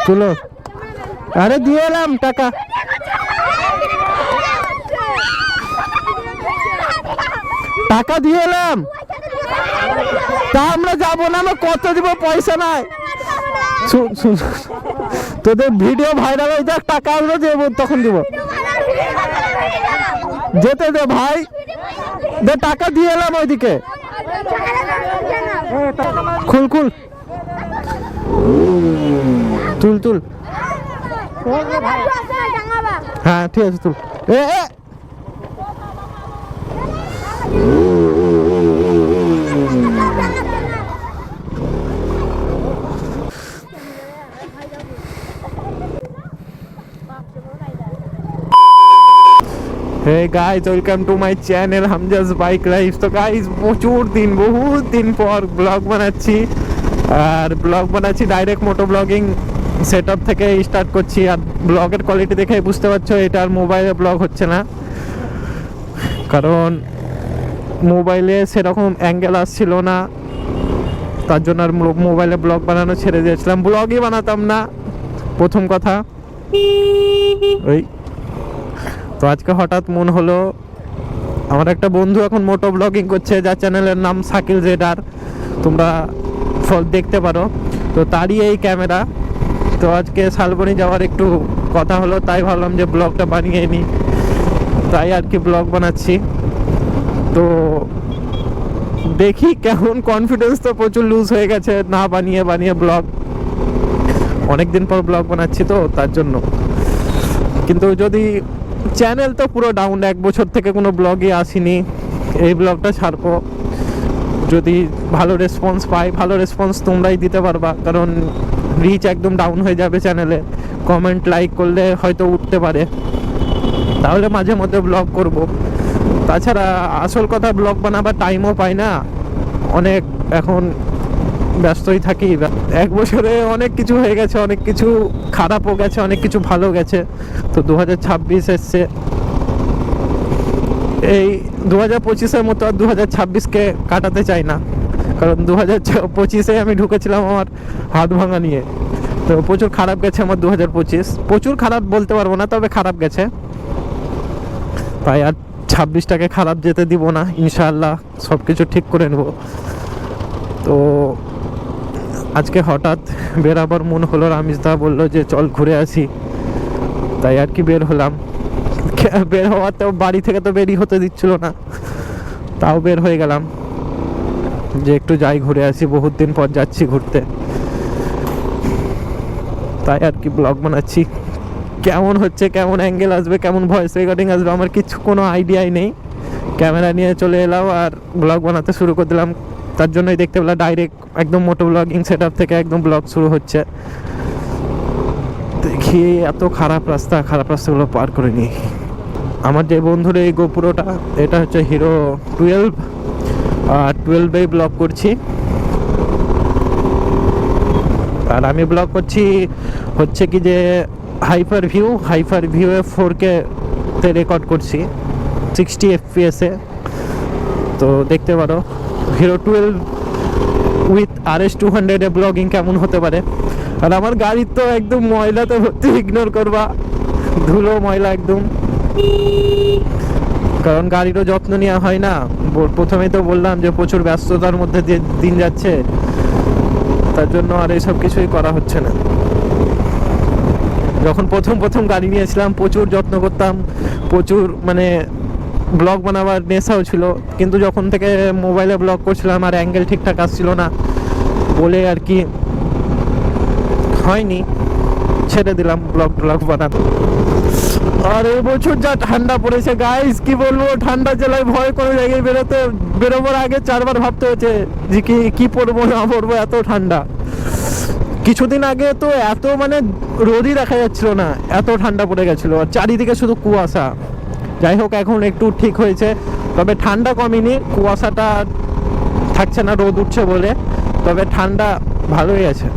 তুলো। আরে দিয়ে এলাম টাকা। টাকা দিয়ে এলাম। তা আমরা যাবো না, আমরা কত দিব, পয়সা নাই। তোদের ভিডিও ভাইরাল হয়ে যাক, টাকা আমরা দেবো, তখন দিব। যেতে দে ভাই, দে টাকা দিয়ে এলাম ওইদিকে। খুল খুল, তুল তুল। হ্যাঁ ঠিক আছে, তুল। এ Hey guys, welcome to my channel Hamza's Bike Life। তো গাইস প্রচুর দিন, বহুত দিন পর ব্লগ বানাচ্ছি, আর ব্লগ বানাচ্ছি ডাইরেক্ট মোটো ব্লগিং সেটআপ থেকে স্টার্ট করছি। আর ব্লগের কোয়ালিটি দেখে বুঝতে পারছো এটা আর মোবাইলে ব্লগ হচ্ছে না, কারণ মোবাইলে সেরকম অ্যাঙ্গেল আসছিল না, তার জন্য আর মোবাইলে ব্লগ বানানো ছেড়ে দিয়েছিলাম। ব্লগই বানাতাম না প্রথম কথা ওই। তো আজকে হঠাৎ মন হলো, আমার একটা বন্ধু এখন মোটো ব্লগিং করছে, যার চ্যানেলের নাম শাকিল জেডার, তোমরা দেখতে পারো। তো তারই এই ক্যামেরা। তো আজকে শালবনি যাওয়ার একটু কথা হলো, তাই ভাবলাম যে ব্লগটা বানিয়ে নিই, তাই আর কি ব্লগ বানাচ্ছি। তো দেখি কেমন, কনফিডেন্স তো প্রচুর লুজ হয়ে গেছে না বানিয়ে বানিয়ে ব্লগ, অনেকদিন পর ব্লগ বানাচ্ছি তো তার জন্য। কিন্তু যদি চ্যানেল তো পুরো ডাউন, 1 বছর থেকে কোনো ব্লগই আসেনি, এই ব্লগটা ছাড়বো যদি ভালো রেসপন্স পাই। ভালো রেসপন্স তোমরাই দিতে পারবা, কারণ রিচ একদম ডাউন হয়ে যাবে চ্যানেলে। কমেন্ট লাইক করলে হয়তো উঠতে পারে, তাহলে মাঝে মধ্যে ব্লগ করব। তাছাড়া আসল কথা, ব্লগ বানাবার টাইমও পাই না, অনেক এখন ব্যস্তই থাকি। 1 বছরে অনেক কিছু হয়ে গেছে, অনেক কিছু খারাপও গেছে, অনেক কিছু ভালো গেছে। তো 2026 এসছে, এই 2025-এর মতো আর 2026-কে কাটাতে চাই না, কারণ 2025-এ আমি ঢুকেছিলাম আমার হাত ভাঙা নিয়ে। তো প্রচুর খারাপ গেছে আমার 2025, প্রচুর খারাপ বলতে পারবো না, তবে খারাপ গেছে। তাই আর 26টাকে খারাপ যেতে দিব না, ইনশাআল্লাহ সব কিছু ঠিক করে নেব। তো আজকে হঠাৎ বেরাবার মন হলো, রামিজদা বললো যে চল ঘুরে আসি, তাই আর কি বের হলাম। বের হওয়াতেও বাড়ি থেকে তো বেরই হতে দিচ্ছিল না, তাও বের হয়ে গেলাম যে একটু যাই ঘুরে আসি, বহুত দিন পর যাচ্ছি ঘুরতে, তাই আর কি ব্লগ বানাচ্ছি। কেমন হচ্ছে, কেমন অ্যাঙ্গেল আসবে, কেমন ভয়েস রেকর্ডিং আসবে, আমার কিছু কোনো আইডিয়াই নেই। ক্যামেরা নিয়ে চলে এলাম আর ব্লগ বানাতে শুরু করে দিলাম। তার জন্যই দেখতে পেলাম ডাইরেক্ট একদম মোটো ব্লগিং সেটআপ থেকে একদম ব্লগ শুরু হচ্ছে। দেখি এত খারাপ রাস্তা, খারাপ রাস্তাগুলো পার করে নিই। আমার যে বন্ধুর এই গোপুরোটা, এটা হচ্ছে হিরো 12, আর 12এই ব্লগ করছি। আর আমি ব্লগ করছি হচ্ছে কি যে হাইপার ভিউ এ 4K তে রেকর্ড করছি, 60 FPS-এ। তো দেখতে পারো hero 12 with RS200 A blogging কেমন হতে পারে। আর আমার গাড়ির তো একদম ময়লাতে ভর্তি, ইগনোর করবা, ধুলো ময়লা একদম, কারণ গাড়িরও যত্ন নেওয়া হয় না। প্রথমেই তো বললাম যে প্রচুর ব্যস্ততার মধ্যে দিয়ে দিন যাচ্ছে, তার জন্য আর এইসব কিছুই করা হচ্ছে না। যখন প্রথম গাড়ি নিয়েছিলাম প্রচুর যত্ন করতাম, প্রচুর মানে ব্লগ বানাবার নেশাও ছিল, কিন্তু যখন থেকে মোবাইলে ব্লগ করছিলাম আর অ্যাঙ্গেল ঠিকঠাক আসছিল না বলে আর কি হয়নি, ছেড়ে দিলাম ব্লগ বানাতে। আর এই বছর যা ঠান্ডা পড়েছে গাইস, কি বলবো, ঠান্ডা জেলায় ভয় কোনো জায়গায় বেরোবার আগে 4বার ভাবতে হচ্ছে যে কি পরবো না পরবো, এত ঠান্ডা। কিছুদিন আগে তো এত মানে রোদই দেখা যাচ্ছিল না, এত ঠান্ডা পড়ে গেছিলো, আর চারিদিকে শুধু কুয়াশা। যাই হোক এখন একটু ঠিক হয়েছে, তবে ঠান্ডা কমেনি, কুয়াশাটা থাকছে না রোদ উঠছে বলে, তবে ঠান্ডা ভালোই আছে।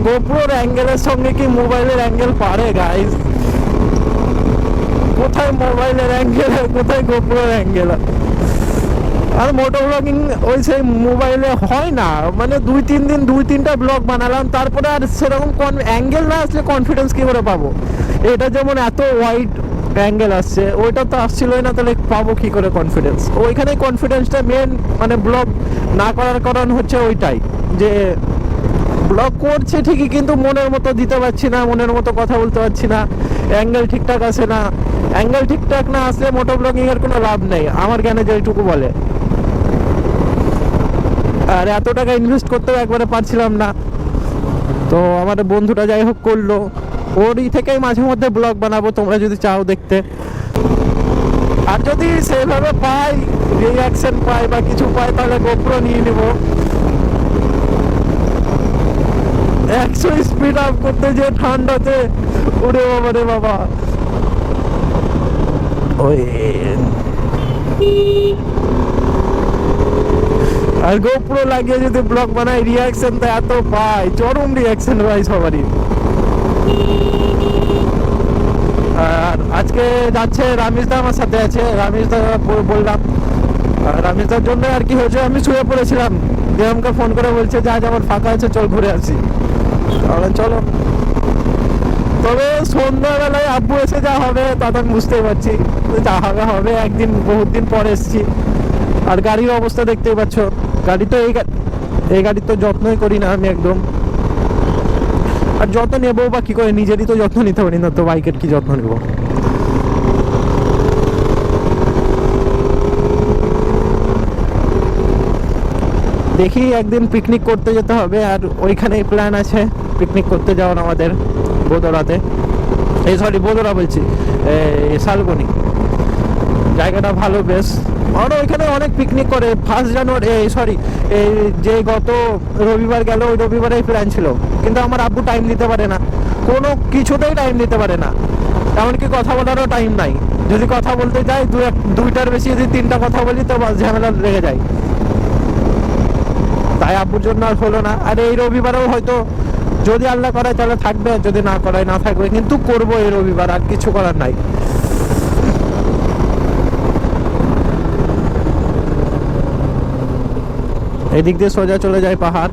গোপ্রোর অ্যাঙ্গেলের সঙ্গে কি মোবাইলের অ্যাঙ্গেল পারে গাইস? কোথায় মোবাইলের অ্যাঙ্গেল, কোথায় গোপ্রোর অ্যাঙ্গেল? আর মোটো ব্লগিং ওই সেই মোবাইলে হয় না, মানে 2-3 দিন 2-3টা ব্লগ বানালাম, তারপরে আর সেরকম অ্যাঙ্গেল না আসলে কনফিডেন্স কী করে পাবো? এটা যেমন এত ওয়াইড অ্যাঙ্গেল আসছে, ওইটা তো আসছিলই না, তাহলে পাবো কী করে কনফিডেন্স? ওইখানে কনফিডেন্সটা মেন, মানে ব্লগ না করার কারণ হচ্ছে ওইটাই, যে ব্লগ করছে ঠিকই কিন্তু মনের মতো দিতে পারছি না, মনের মতো কথা বলতে পারছি না, অ্যাঙ্গেল ঠিকঠাক আসে না। অ্যাঙ্গেল ঠিকঠাক না আসলে মোটো ব্লগিংয়ের কোনো লাভ নেই আমার জ্ঞানে যেটুকু বলে। আর এত টাকা ইনভেস্ট করতেও একবারে পারছিলাম না, তো আমার বন্ধুটা যাই হোক করলো, ওরই থেকেই মাঝে মধ্যে ব্লগ বানাবো, তোমরা যদি চাও দেখতে। আর যদি সেভাবে পাই, রিঅ্যাকশন পাই বা কিছু পাই, তাহলে গোপ্রো নিয়ে নেবো। 100 স্পিড আপ করতে যে ঠান্ডাতে, ওরে বাবা রে বাবা। ওই আর গোপ্রো লাগিয়ে যদি ব্লগ বানাই, রিঅ্যাকশন তো এত পাই, চরম রিঅ্যাকশন ভাই সবারই। আর আজকে যাচ্ছে রামেশদা, আমার সাথে আছে রামেশদা, বললাম রামেশদার জন্য আর কি হয়েছে, আমি শুয়ে পড়েছিলাম, দিয়ে আমাকে ফোন করে বলছে যে আজ আমার ফাঁকা আছে, চল ঘুরে আসি। তাহলে চলো, তবে সন্ধ্যাবেলায় আব্বু এসে যা হবে তা তো আমি বুঝতেই পারছি, যা হবে হবে, একদিন বহুত দিন পরে এসেছি। আর গাড়ির অবস্থা দেখতেই পাচ্ছ, গাড়ি তো এই গাড়ির তো যত্নই করি না আমি একদম। আর যত্ন নেবো বা কি করে, নিজেরই তো যত্ন নিতে পারি না, তো বাইকের কি যত্ন নেব? দেখি একদিন পিকনিক করতে যেতে হবে, আর ওইখানেই প্ল্যান আছে পিকনিক করতে যাওয়ার আমাদের বোদরাতে, এই সরি বোদরা বলছি, শালবনি। জায়গাটা ভালো বেশ, আর ওইখানে অনেক পিকনিক করে। 1 জানুয়ারি, সরি এই যে গত রবিবার গেল, ওই রবিবারেই প্ল্যান ছিল, কিন্তু আমার আব্বু টাইম দিতে পারে না, কোনো কিছুতেই টাইম দিতে পারে না, এমনকি কথা বলারও টাইম নাই। যদি কথা বলতে যাই, দুইটার বেশি যদি 3টা কথা বলি তো বাস ঝামেলা লেগে যায়, তাই আব্বুর জন্য আর হলো না। আর এই রবিবারেও হয়তো যদি আল্লাহ করায় তাহলে থাকবে, যদি না করায় না থাকবে, কিন্তু করবো এই রবিবার, আর কিছু করার নাই। এদিক দিয়ে সোজা চলে যায় পাহাড়।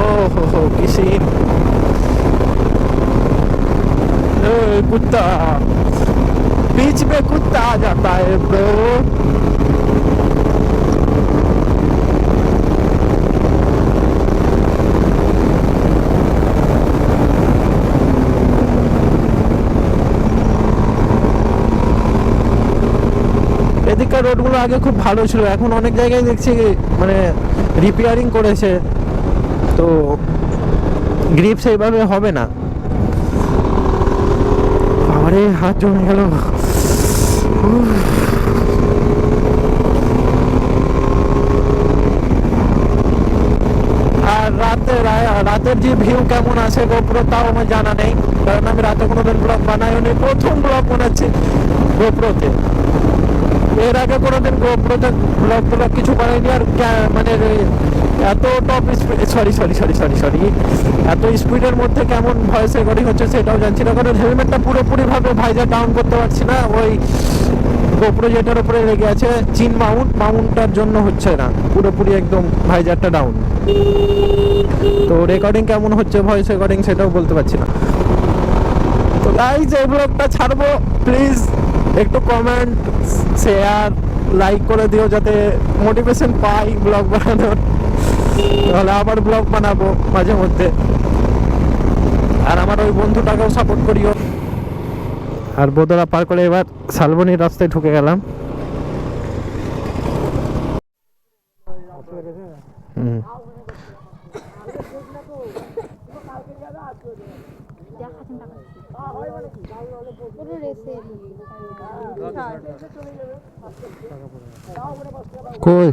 ओहो की सीन, कुत्ता बीच में कुत्ता आ जाता है ब्रो। এদিককার রোডগুলো আগে খুব ভালো ছিল, এখন অনেক জায়গায় দেখছি মানে রিপেয়ারিং করেছে, তো গ্রিপ সেইভাবে হবে না। আরে হাত জমে গেল। আর রাতের যে ভিউ কেমন আছে গোপ্রো, তাও আমার জানা নেই, কারণ আমি রাতে কোনোদিন ব্লগ বানাইও নি, প্রথম ব্লগ বানাচ্ছি গোপ্রোতে। এর আগে কোনোদিন গোপ্রোতে ব্লগ কিছু বানাইনি। আর মানে এত টপ স্পিড, সরি এত স্পিডের মধ্যে কেমন ভয়েস রেকর্ডিং হচ্ছে সেটাও জানছি না, কারণ হেলমেটটা পুরোপুরিভাবে ভাইজার ডাউন করতে পারছি না। ওই গোপ্রো যেটার উপরে লেগে আছে চিন মাউন্টটার জন্য হচ্ছে না, পুরোপুরি একদম ভাইজারটা ডাউন, তো রেকর্ডিং কেমন হচ্ছে ভয়েস রেকর্ডিং সেটাও বলতে পারছি না। তো গাইস, এই ব্লগটা ছাড়বো, প্লিজ একটু কমেন্ট শেয়ার লাইক করে দিও, যাতে মোটিভেশন পাই ব্লগ বানানোর, তাহলে আবার ব্লগ বানাবো মাঝে মধ্যে। আর আমার ওই বন্ধুটাকেও সাপোর্ট করিও। আর বোদরা পার করে এবার শালবনির রাস্তায় ঢুকে গেলাম। কই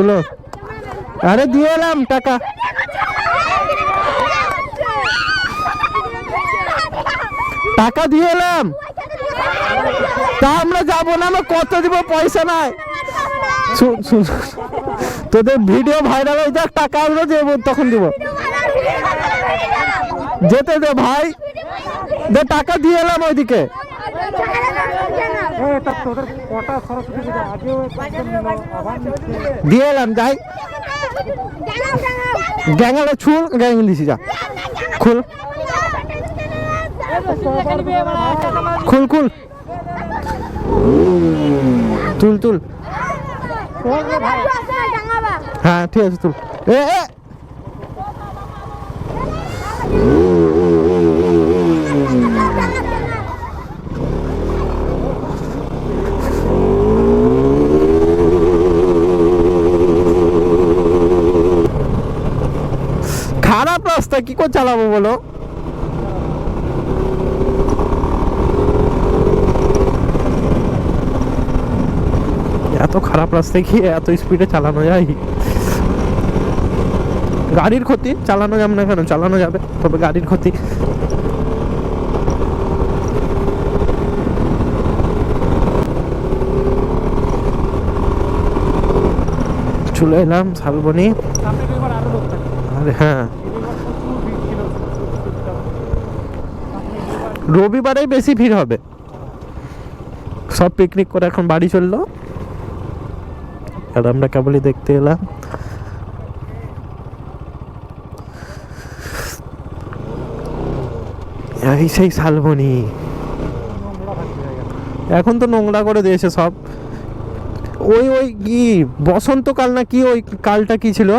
তুলো। আরে দিয়ে এলাম টাকা। টাকা দিয়ে এলাম। তা আমরা যাবো না, আমরা কত দিব, পয়সা নাই। তোদের ভিডিও ভাইরাল হয়ে যাক, টাকা আমরা দেবো, তখন দিব। যেতে দে ভাই, দে টাকা দিয়ে এলাম ওইদিকে। দিয়ে এলাম, যাই গ্যাঙ্গালে ছুল, গ্যাঙ্গি দিছি, যা খুল খুল খুল, তুল তুল। হ্যাঁ ঠিক আছে, তুল। এ খারাপ রাস্তা কি করে চালাবো বলো? এত খারাপ রাস্তায় কি এত স্পিডে চালানো যায়? গাড়ির ক্ষতি, চালানো যাবে না কেন? চালানো যাবে, তবে গাড়ির ক্ষতি। চলে এলাম শালবনী। আরে হ্যাঁ, রবিবারেই বেশি ভিড় হবে। সব পিকনিক করে এখন বাড়ি চললো, আর আমরা কেবলই দেখতে এলাম। এই সেই শালবনী। এখন তো নোংরা করে দিয়েছে সব। ওই ওই কি বসন্তকাল না কি, ওই কালটা কি ছিল?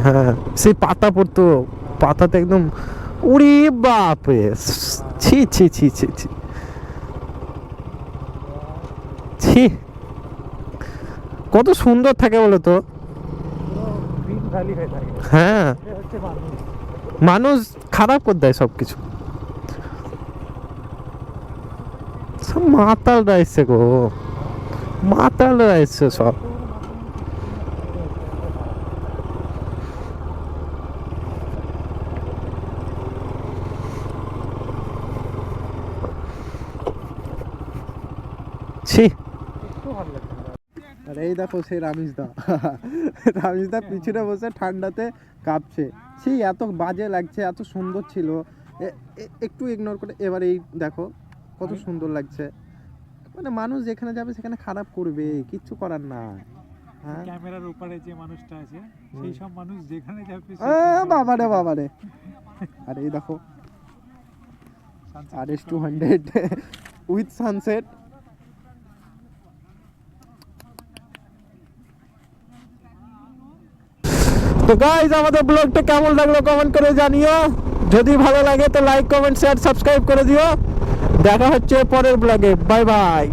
হ্যাঁ, সেই পাতা পড়তো, পাতাতে একদম উড়ি বাপরে, ছি ছি ছি ছি ছি ছি। কত সুন্দর থাকে বলো তো। হ্যাঁ, মানুষ খারাপ করে দেয় সবকিছু। সব মাতালরা এসছে গো, মাতালরা এসছে সব। ছি। আর এই দেখো সেই রামিজদা, রামিজদা পিছনে বসে ঠান্ডাতে কাঁপছে। ছি, এত বাজে লাগছে, এত সুন্দর ছিল। একটু ইগনোর করে এবার এই দেখো কত সুন্দর লাগছে। মানে মানুষ যেখানে যাবে সেখানে খারাপ করবে, কিচ্ছু করার না। ক্যামেরার উপরে যে মানুষটা আছে, সেই সব মানুষ যেখানে যাবে, বাবারে বাবারে। আর এই দেখো RS200 উইথ সানসেট। তো গাইস, আমাদের ব্লগটা কেমন লাগলো কমেন্ট করে জানিও। যদি ভালো লাগে তো লাইক, কমেন্ট, শেয়ার, সাবস্ক্রাইব করে দিও। দেখা হচ্ছে পরের ব্লগে। Bye bye.